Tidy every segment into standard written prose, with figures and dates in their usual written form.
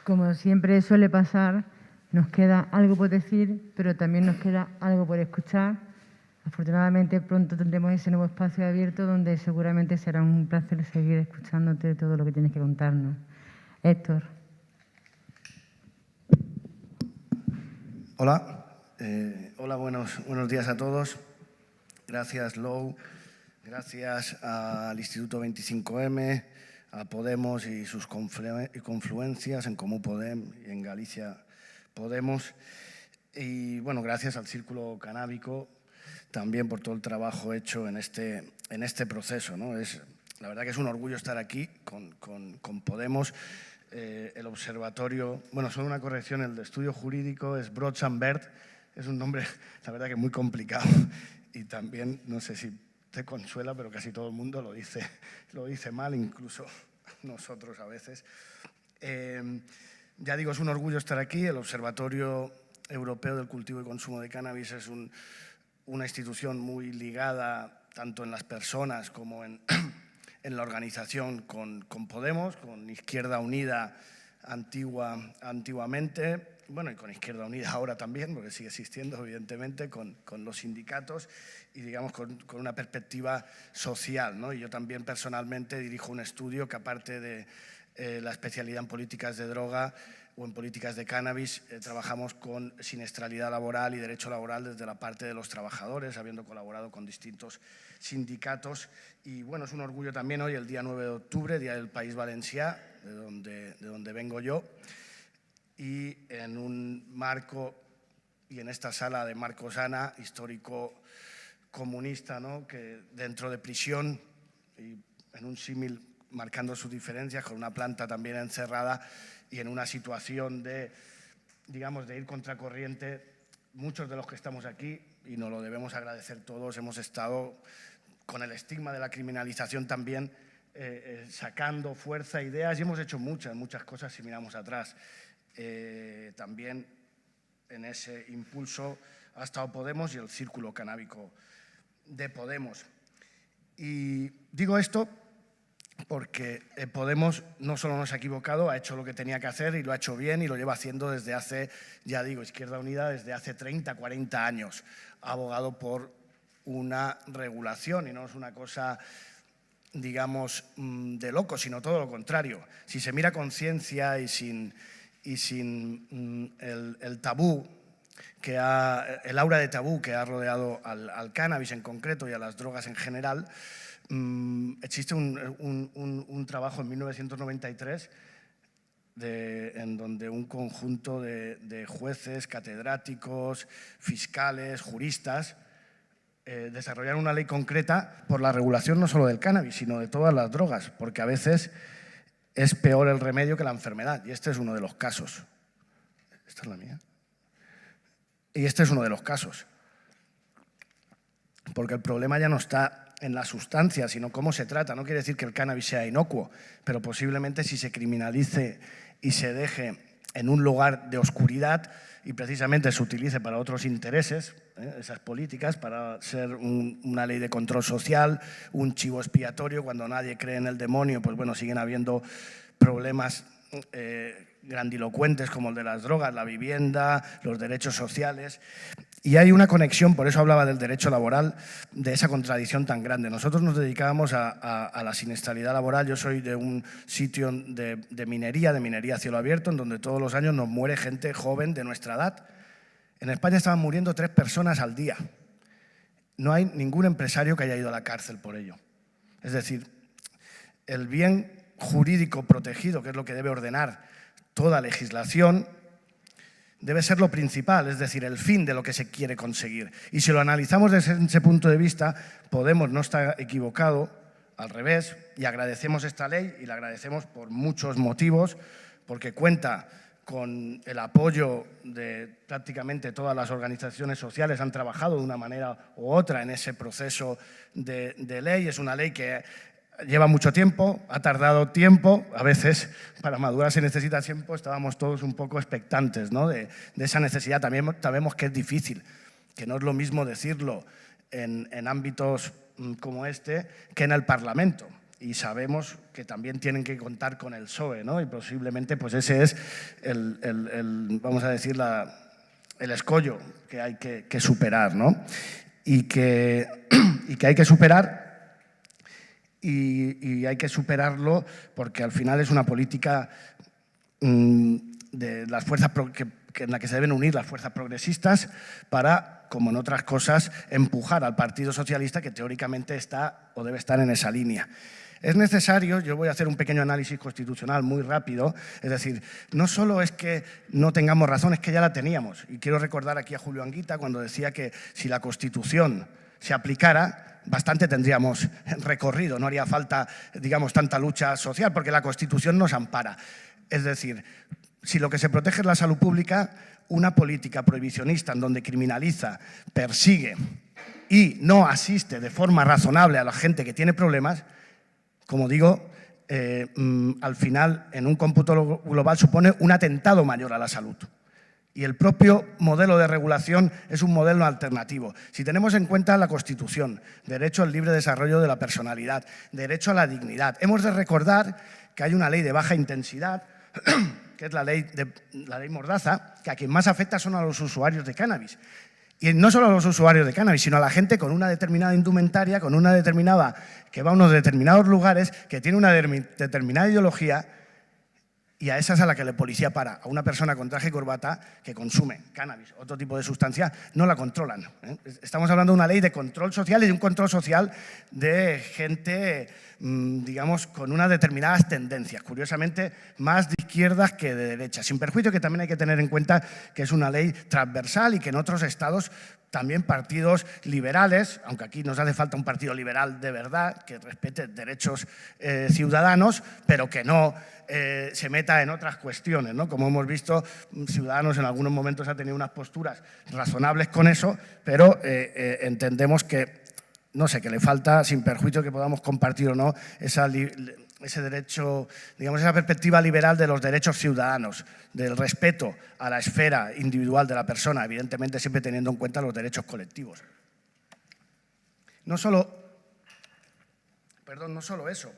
Como siempre suele pasar, nos queda algo por decir, pero también nos queda algo por escuchar. Afortunadamente pronto tendremos ese nuevo espacio abierto donde seguramente será un placer seguir escuchándote todo lo que tienes que contarnos. Héctor. Hola, hola, buenos días a todos. Gracias, Lou. Gracias al Instituto 25M, a Podemos y sus confluencias, en Comú Podem y en Galicia Podemos. Y bueno, gracias al Círculo Canábico también por todo el trabajo hecho en este proceso, ¿no? La verdad que es un orgullo estar aquí con Podemos. El observatorio, bueno, solo una corrección, el de estudio jurídico es Broad-Chambert, es un nombre, la verdad que muy complicado y también, no sé si te consuela, pero casi todo el mundo lo dice mal, incluso nosotros a veces. Ya digo, es un orgullo estar aquí. El Observatorio Europeo del Cultivo y Consumo de Cannabis es una institución muy ligada tanto en las personas como en la organización con Podemos, con Izquierda Unida antiguamente, bueno, y con Izquierda Unida ahora también, porque sigue existiendo, evidentemente, con los sindicatos y, digamos, con una perspectiva social, ¿no? Y yo también personalmente dirijo un estudio que, aparte de la especialidad en políticas de droga o en políticas de cannabis, trabajamos con siniestralidad laboral y derecho laboral desde la parte de los trabajadores, habiendo colaborado con distintos sindicatos. Y bueno, es un orgullo también hoy, el día 9 de octubre, Día del País Valencià, de donde vengo yo, y en un marco, y en esta sala de Marco Sana, histórico comunista, ¿no? Que dentro de prisión, y en un símil marcando sus diferencias, con una planta también encerrada y en una situación de, digamos, de ir contracorriente, muchos de los que estamos aquí, y nos lo debemos agradecer todos, hemos estado con el estigma de la criminalización también, sacando fuerza, ideas, y hemos hecho muchas cosas si miramos atrás. También en ese impulso ha estado Podemos y el Círculo Canábico de Podemos. Y digo esto porque Podemos no solo no se ha equivocado, ha hecho lo que tenía que hacer y lo ha hecho bien y lo lleva haciendo desde hace, ya digo, Izquierda Unida, desde hace 30, 40 años. Ha abogado por una regulación y no es una cosa, digamos, de loco, sino todo lo contrario. Si se mira con ciencia y sin el tabú, el aura de tabú que ha rodeado al cannabis en concreto y a las drogas en general, existe un trabajo en 1993 en donde un conjunto de jueces, catedráticos, fiscales, juristas desarrollaron una ley concreta por la regulación no solo del cannabis, sino de todas las drogas, porque a veces es peor el remedio que la enfermedad, y este es uno de los casos. ¿Esta es la mía? Y este es uno de los casos, porque el problema ya no está en la sustancia, sino cómo se trata. No quiere decir que el cannabis sea inocuo, pero posiblemente si se criminalice y se deje en un lugar de oscuridad y precisamente se utilice para otros intereses, esas políticas, para ser una ley de control social, un chivo expiatorio, cuando nadie cree en el demonio, pues bueno, siguen habiendo problemas grandilocuentes como el de las drogas, la vivienda, los derechos sociales. Y hay una conexión, por eso hablaba del derecho laboral, de esa contradicción tan grande. Nosotros nos dedicábamos a la siniestralidad laboral. Yo soy de un sitio de minería a cielo abierto, en donde todos los años nos muere gente joven de nuestra edad. En España estaban muriendo 3 personas al día. No hay ningún empresario que haya ido a la cárcel por ello. Es decir, el bien jurídico protegido, que es lo que debe ordenar toda legislación, debe ser lo principal, es decir, el fin de lo que se quiere conseguir. Y si lo analizamos desde ese punto de vista, Podemos no está equivocado, al revés, y agradecemos esta ley, y la agradecemos por muchos motivos, porque cuenta con el apoyo de prácticamente todas las organizaciones sociales, han trabajado de una manera u otra en ese proceso de ley. Es una ley que lleva mucho tiempo, ha tardado tiempo, a veces para madurar se necesita tiempo, estábamos todos un poco expectantes, ¿no? de esa necesidad. También sabemos que es difícil, que no es lo mismo decirlo en ámbitos como este que en el Parlamento. y sabemos que también tienen que contar con el PSOE, ¿no? Y posiblemente pues ese es vamos a decir, el escollo que hay que superar, ¿no? Y que hay que superar y hay que superarlo porque al final es una política de las fuerzas en la que se deben unir las fuerzas progresistas para, como en otras cosas, empujar al Partido Socialista, que teóricamente está o debe estar en esa línea. Es necesario, yo voy a hacer un pequeño análisis constitucional muy rápido, es decir, no solo es que no tengamos razón, es que ya la teníamos. Y quiero recordar aquí a Julio Anguita cuando decía que si la Constitución se aplicara, bastante tendríamos recorrido, no haría falta, digamos, tanta lucha social, porque la Constitución nos ampara. Es decir, si lo que se protege es la salud pública, una política prohibicionista en donde criminaliza, persigue y no asiste de forma razonable a la gente que tiene problemas, como digo, al final, en un cómputo global, supone un atentado mayor a la salud. Y el propio modelo de regulación es un modelo alternativo. Si tenemos en cuenta la Constitución, derecho al libre desarrollo de la personalidad, derecho a la dignidad, hemos de recordar que hay una ley de baja intensidad, que es la ley Mordaza, que a quien más afecta son a los usuarios de cannabis. Y no solo a los usuarios de cannabis, sino a la gente con una determinada indumentaria, con una determinada, que va a unos determinados lugares, que tiene una determinada ideología, y a esa es a la que la policía para. A una persona con traje y corbata que consume cannabis, otro tipo de sustancia, no la controlan, ¿eh? Estamos hablando de una ley de control social y de un control social de gente, digamos, con unas determinadas tendencias, curiosamente más de izquierdas que de derechas, sin perjuicio que también hay que tener en cuenta que es una ley transversal y que en otros estados también partidos liberales, aunque aquí nos hace falta un partido liberal de verdad, que respete derechos ciudadanos, pero que no se meta en otras cuestiones, ¿no? Como hemos visto, Ciudadanos en algunos momentos ha tenido unas posturas razonables con eso, pero entendemos que, no sé, que le falta, sin perjuicio que podamos compartir o no, ese derecho, digamos, esa perspectiva liberal de los derechos ciudadanos, del respeto a la esfera individual de la persona, evidentemente siempre teniendo en cuenta los derechos colectivos. No solo eso,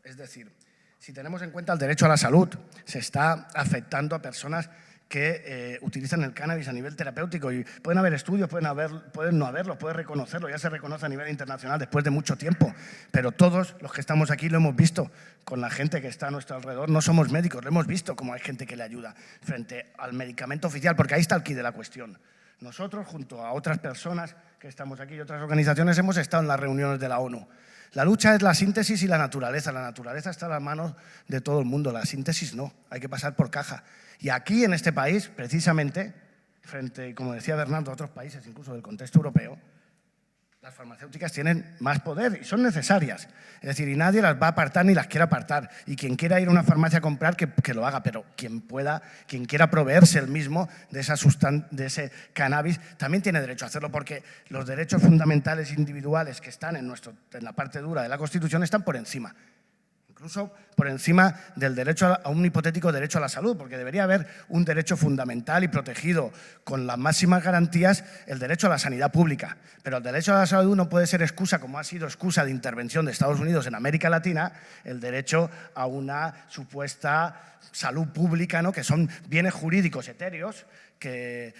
es decir, si tenemos en cuenta el derecho a la salud, se está afectando a personas que utilizan el cannabis a nivel terapéutico y pueden haber estudios, pueden no haberlos, pueden reconocerlo, ya se reconoce a nivel internacional después de mucho tiempo, pero todos los que estamos aquí lo hemos visto con la gente que está a nuestro alrededor, no somos médicos, lo hemos visto como hay gente que le ayuda frente al medicamento oficial, porque ahí está el quid de la cuestión. Nosotros, junto a otras personas que estamos aquí y otras organizaciones, hemos estado en las reuniones de la ONU. La lucha es la síntesis y la naturaleza está a las manos de todo el mundo, la síntesis no, hay que pasar por caja. Y aquí, en este país, precisamente, frente, como decía Bernardo, a otros países, incluso del contexto europeo, las farmacéuticas tienen más poder y son necesarias. Es decir, y nadie las va a apartar ni las quiere apartar. Y quien quiera ir a una farmacia a comprar, que lo haga, pero quien quiera proveerse el mismo de ese cannabis, también tiene derecho a hacerlo, porque los derechos fundamentales individuales que están en la parte dura de la Constitución están por encima. Incluso por encima del derecho a un hipotético derecho a la salud, porque debería haber un derecho fundamental y protegido con las máximas garantías, el derecho a la sanidad pública. Pero el derecho a la salud no puede ser excusa, como ha sido excusa de intervención de Estados Unidos en América Latina, el derecho a una supuesta salud pública, ¿no? Que son bienes jurídicos etéreos que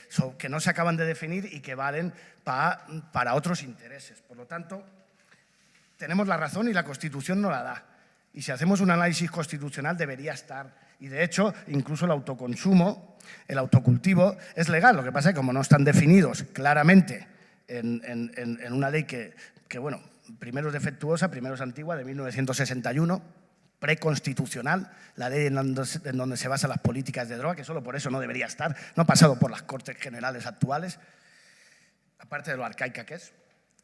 no se acaban de definir y que valen para otros intereses. Por lo tanto, tenemos la razón y la Constitución no la da. Y si hacemos un análisis constitucional debería estar. Y de hecho, incluso el autoconsumo, el autocultivo, es legal. Lo que pasa es que como no están definidos claramente en una ley que, bueno, primero es defectuosa, primero es antigua, de 1961, preconstitucional, la ley en donde se basan las políticas de droga, que solo por eso no debería estar, no ha pasado por las Cortes Generales actuales, aparte de lo arcaica que es.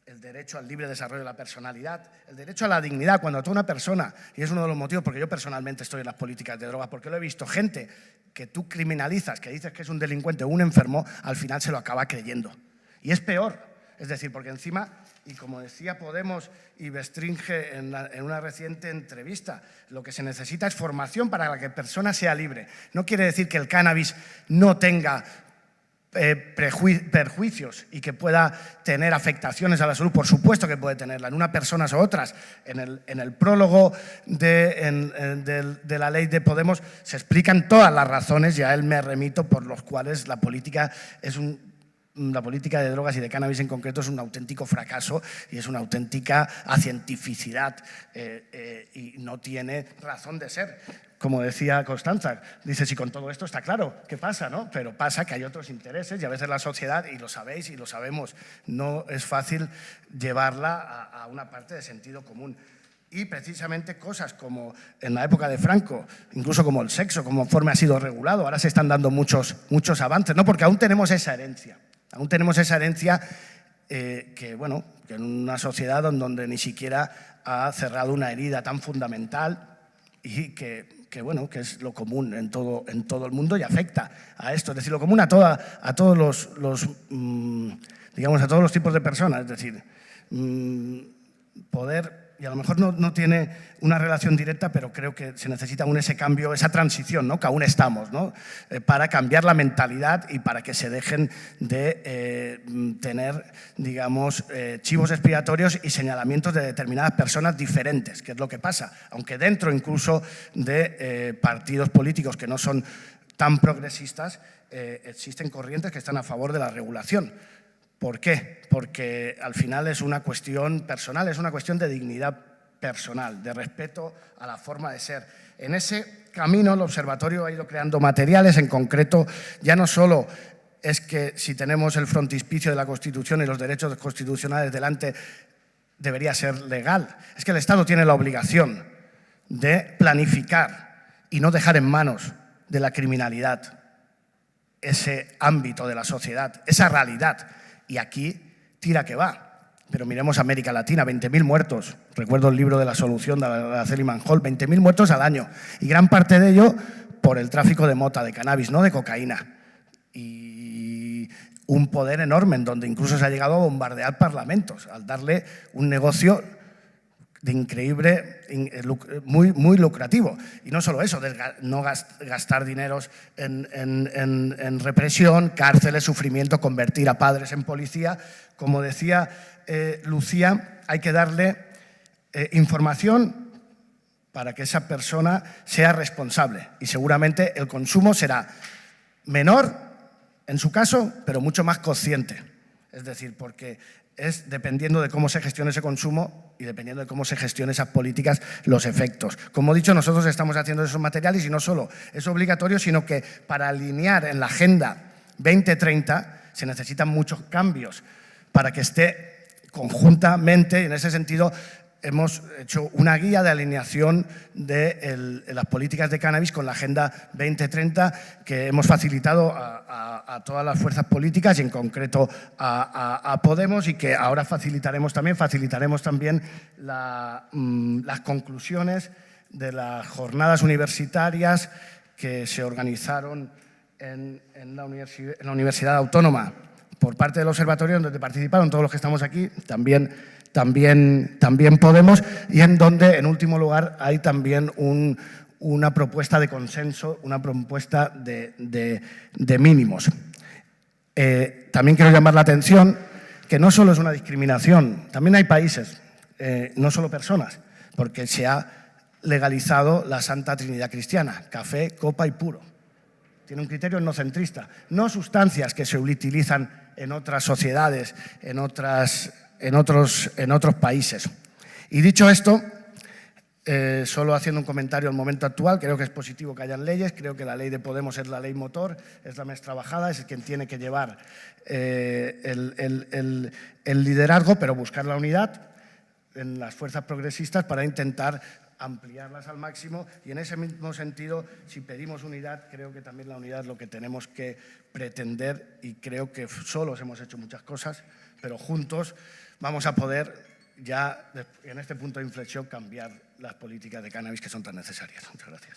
El derecho al libre desarrollo de la personalidad, el derecho a la dignidad. Cuando toda una persona, y es uno de los motivos porque yo personalmente estoy en las políticas de drogas, porque lo he visto, gente que tú criminalizas, que dices que es un delincuente o un enfermo, al final se lo acaba creyendo. Y es peor, es decir, porque encima, y como decía Podemos y Bestringe en una reciente entrevista, lo que se necesita es formación para que la persona sea libre. No quiere decir que el cannabis no tenga perjuicios y que pueda tener afectaciones a la salud, por supuesto que puede tenerla en unas personas u otras. En el prólogo de la ley de Podemos se explican todas las razones, y a él me remito, por los cuales la política de drogas y de cannabis en concreto es un auténtico fracaso y es una auténtica acientificidad y no tiene razón de ser. Como decía Constanza, dice, si con todo esto está claro, ¿qué pasa? ¿No? Pero pasa que hay otros intereses y a veces la sociedad, y lo sabéis y lo sabemos, no es fácil llevarla a una parte de sentido común. Y precisamente cosas como en la época de Franco, incluso como el sexo, conforme ha sido regulado, ahora se están dando muchos avances, ¿no? Porque aún tenemos esa herencia. Aún tenemos esa herencia que en una sociedad donde ni siquiera ha cerrado una herida tan fundamental y que es lo común en todo el mundo y afecta a esto. Es decir, lo común a todos los tipos de personas. Es decir, poder, y a lo mejor no tiene una relación directa, pero creo que se necesita aún ese cambio, esa transición, ¿no? Que aún estamos, ¿no? Para cambiar la mentalidad y para que se dejen de tener, chivos expiatorios y señalamientos de determinadas personas diferentes, que es lo que pasa, aunque dentro incluso de partidos políticos que no son tan progresistas, existen corrientes que están a favor de la regulación. ¿Por qué? Porque al final es una cuestión personal, es una cuestión de dignidad personal, de respeto a la forma de ser. En ese camino el observatorio ha ido creando materiales, en concreto ya no solo es que si tenemos el frontispicio de la Constitución y los derechos constitucionales delante debería ser legal, es que el Estado tiene la obligación de planificar y no dejar en manos de la criminalidad ese ámbito de la sociedad, esa realidad. Y aquí tira que va. Pero miremos América Latina, 20.000 muertos. Recuerdo el libro de La Solución de Araceli Manjol, 20.000 muertos al año. Y gran parte de ello por el tráfico de mota, de cannabis, no de cocaína. Y un poder enorme en donde incluso se ha llegado a bombardear parlamentos al darle un negocio de increíble, muy lucrativo. Y no solo eso, no gastar dineros en represión, cárceles, sufrimiento, convertir a padres en policía. Como decía Lucía, hay que darle información para que esa persona sea responsable. Y seguramente el consumo será menor, en su caso, pero mucho más consciente. Es decir, porque es dependiendo de cómo se gestione ese consumo y dependiendo de cómo se gestionen esas políticas, los efectos. Como he dicho, nosotros estamos haciendo esos materiales y no solo es obligatorio, sino que para alinear en la Agenda 2030 se necesitan muchos cambios para que esté conjuntamente, y en ese sentido hemos hecho una guía de alineación de las políticas de cannabis con la Agenda 2030 que hemos facilitado a todas las fuerzas políticas y en concreto a Podemos, y que ahora facilitaremos también las conclusiones de las jornadas universitarias que se organizaron en la Universidad Autónoma por parte del observatorio, donde participaron todos los que estamos aquí, también Podemos, y en donde, en último lugar, hay también una propuesta de consenso, una propuesta de mínimos. También quiero llamar la atención que no solo es una discriminación, también hay países, no solo personas, porque se ha legalizado la Santa Trinidad Cristiana, café, copa y puro. Tiene un criterio etnocentrista, no sustancias que se utilizan en otras sociedades, en otros países. Y dicho esto, solo haciendo un comentario al momento actual, creo que es positivo que hayan leyes, creo que la ley de Podemos es la ley motor, es la más trabajada, es quien tiene que llevar el liderazgo, pero buscar la unidad en las fuerzas progresistas para intentar ampliarlas al máximo, y en ese mismo sentido, si pedimos unidad, creo que también la unidad es lo que tenemos que pretender, y creo que solos hemos hecho muchas cosas, pero juntos vamos a poder ya en este punto de inflexión cambiar las políticas de cannabis que son tan necesarias. Muchas gracias.